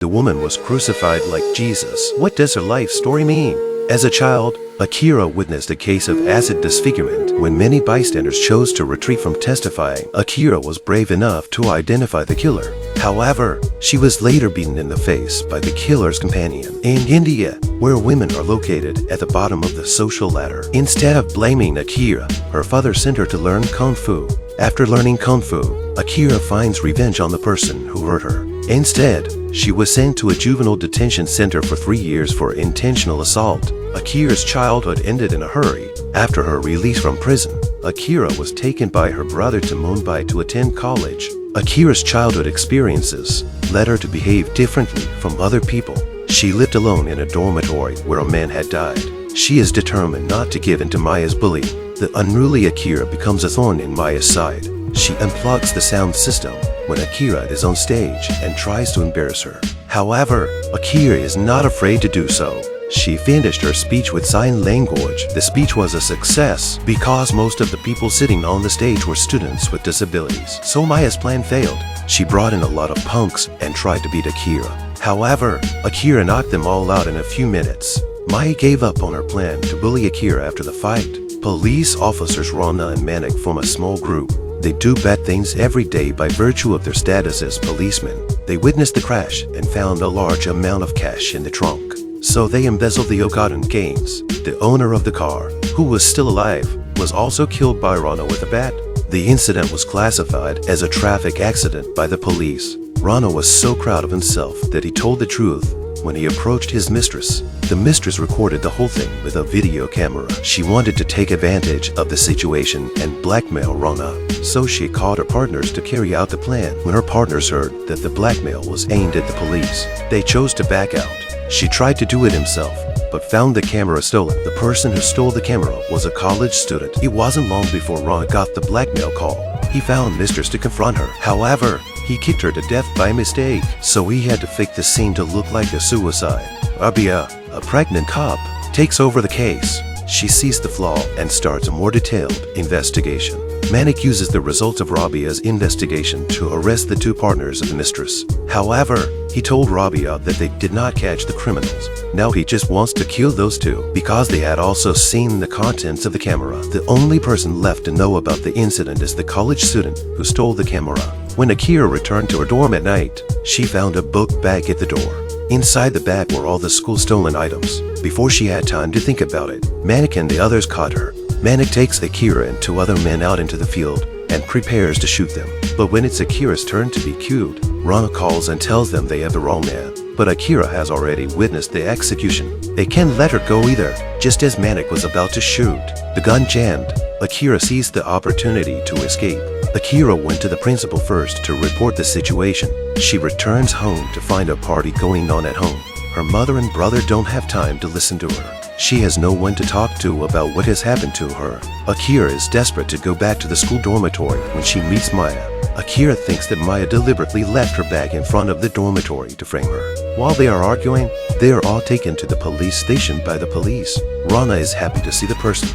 The woman was crucified like Jesus. What does her life story mean? As a child, Akira witnessed a case of acid disfigurement. When many bystanders chose to retreat from testifying, Akira was brave enough to identify the killer. However, she was later beaten in the face by the killer's companion. In India, where women are located at the bottom of the social ladder, instead of blaming Akira, her father sent her to learn Kung Fu. After learning Kung Fu, Akira finds revenge on the person who hurt her. Instead, she was sent to a juvenile detention center for 3 years for intentional assault. Akira's childhood ended in a hurry. After her release from prison, Akira was taken by her brother to Mumbai to attend college. Akira's childhood experiences led her to behave differently from other people. She lived alone in a dormitory where a man had died. She is determined not to give in to Maya's bully. The unruly Akira becomes a thorn in Maya's side. She unplugs the sound system when Akira is on stage and tries to embarrass her. However, Akira is not afraid to do so. She finished her speech with sign language. The speech was a success because most of the people sitting on the stage were students with disabilities. So Maya's plan failed. She brought in a lot of punks and tried to beat Akira. However, Akira knocked them all out in a few minutes. Maya gave up on her plan to bully Akira after the fight. Police officers Rana and Manik form a small group. They do bad things every day by virtue of their status as policemen. They witnessed the crash and found a large amount of cash in the trunk. So they embezzled the ill-gotten gains. The owner of the car, who was still alive, was also killed by Rana with a bat. The incident was classified as a traffic accident by the police. Rana was so proud of himself that he told the truth when he approached his mistress. The mistress recorded the whole thing with a video camera. She wanted to take advantage of the situation and blackmail Rana, so she called her partners to carry out the plan. When her partners heard that the blackmail was aimed at the police, they chose to back out. She tried to do it himself, but found the camera stolen. The person who stole the camera was a college student. It wasn't long before Rana got the blackmail call. He found mistress to confront her. However, he kicked her to death by mistake, so he had to fake the scene to look like a suicide. Rabia, a pregnant cop, takes over the case. She sees the flaw and starts a more detailed investigation. Manik uses the results of Rabia's investigation to arrest the two partners of the mistress. However, he told Rabia that they did not catch the criminals. Now he just wants to kill those two because they had also seen the contents of the camera. The only person left to know about the incident is the college student who stole the camera. When Akira returned to her dorm at night, she found a book bag at the door. Inside the bag were all the school's stolen items. Before she had time to think about it, Manik and the others caught her. Manik takes Akira and two other men out into the field and prepares to shoot them. But when it's Akira's turn to be cued, Rana calls and tells them they have the wrong man. But Akira has already witnessed the execution. They can't let her go either. Just as Manik was about to shoot, the gun jammed. Akira seized the opportunity to escape. Akira went to the principal first to report the situation. She returns home to find a party going on at home. Her mother and brother don't have time to listen to her. She has no one to talk to about what has happened to her. Akira is desperate to go back to the school dormitory when she meets Maya. Akira thinks that Maya deliberately left her bag in front of the dormitory to frame her. While they are arguing, they are all taken to the police station by the police. Rana is happy to see the person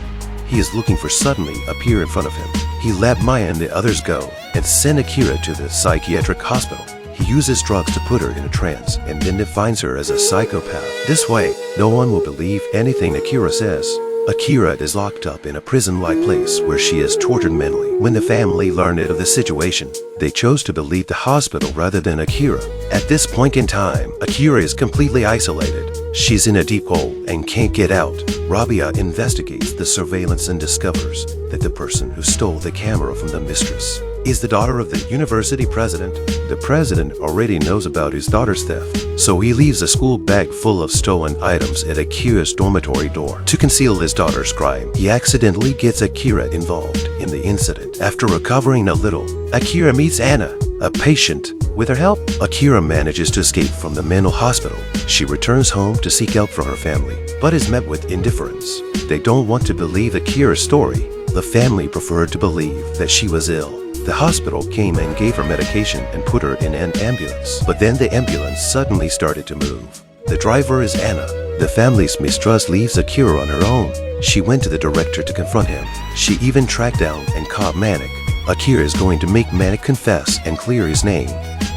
he is looking for suddenly appear in front of him. He let Maya and the others go and sent Akira to the psychiatric hospital. He uses drugs to put her in a trance and then defines her as a psychopath. This way, no one will believe anything Akira says. Akira is locked up in a prison-like place where she is tortured mentally. When the family learned of the situation, they chose to believe the hospital rather than Akira. At this point in time, Akira is completely isolated. She's in a deep hole and can't get out. Rabia investigates the surveillance and discovers that the person who stole the camera from the mistress is the daughter of the university president. The president already knows about his daughter's theft, so he leaves a school bag full of stolen items at Akira's dormitory door. To conceal his daughter's crime, he accidentally gets Akira involved in the incident. After recovering a little, Akira meets Anna, a patient. With her help, Akira manages to escape from the mental hospital. She returns home to seek help from her family, but is met with indifference. They don't want to believe Akira's story. The family preferred to believe that she was ill. The hospital came and gave her medication and put her in an ambulance. But then the ambulance suddenly started to move. The driver is Anna. The family's mistrust leaves Akira on her own. She went to the director to confront him. She even tracked down and caught Manik. Akira is going to make Manik confess and clear his name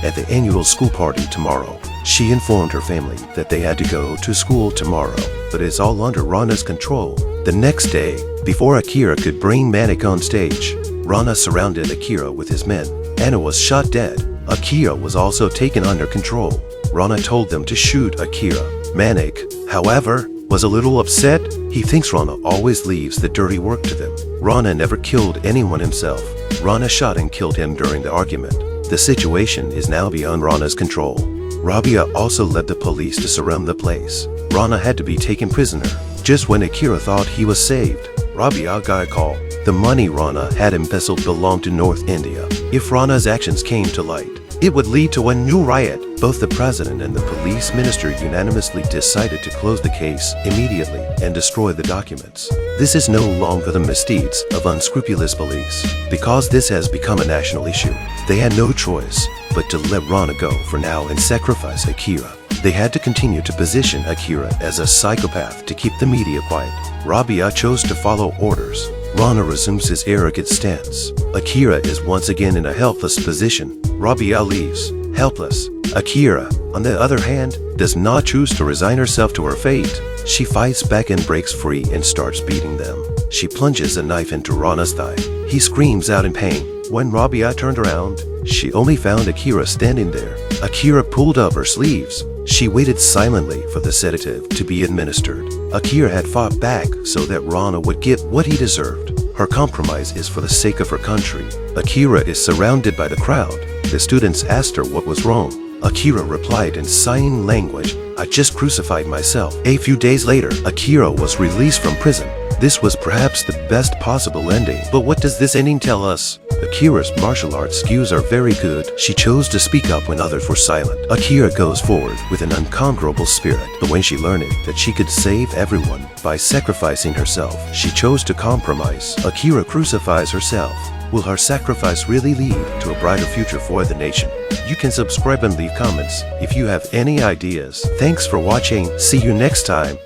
at the annual school party tomorrow. She informed her family that they had to go to school tomorrow, but it's all under Rana's control. The next day, before Akira could bring Manic on stage, Rana surrounded Akira with his men, and was shot dead. Akira was also taken under control. Rana told them to shoot Akira. Manic, however, was a little upset. He thinks Rana always leaves the dirty work to them. Rana never killed anyone himself. Rana shot and killed him during the argument. The situation is now beyond Rana's control. Rabia also led the police to surround the place. Rana had to be taken prisoner. Just when Akira thought he was saved, Rabia got a call. The money Rana had embezzled belonged to North India. If Rana's actions came to light, it would lead to a new riot. Both the president and the police minister unanimously decided to close the case immediately and destroy the documents. This is no longer the misdeeds of unscrupulous police. Because this has become a national issue, they had no choice but to let Rana go for now and sacrifice Akira. They had to continue to position Akira as a psychopath to keep the media quiet. Rabia chose to follow orders. Rana resumes his arrogant stance. Akira is once again in a helpless position. Rabia leaves, helpless. Akira, on the other hand, does not choose to resign herself to her fate. She fights back and breaks free and starts beating them. She plunges a knife into Rana's thigh. He screams out in pain. When Rabia turned around, she only found Akira standing there. Akira pulled up her sleeves. She waited silently for the sedative to be administered. Akira had fought back so that Rana would get what he deserved. Her compromise is for the sake of her country. Akira is surrounded by the crowd. The students asked her what was wrong. Akira replied in sign language, "I just crucified myself." A few days later, Akira was released from prison. This was perhaps the best possible ending. But what does this ending tell us? Akira's martial arts skills are very good. She chose to speak up when others were silent. Akira goes forward with an unconquerable spirit. But when she learned that she could save everyone by sacrificing herself, she chose to compromise. Akira crucifies herself. Will her sacrifice really lead to a brighter future for the nation? You can subscribe and leave comments if you have any ideas. Thanks for watching. See you next time.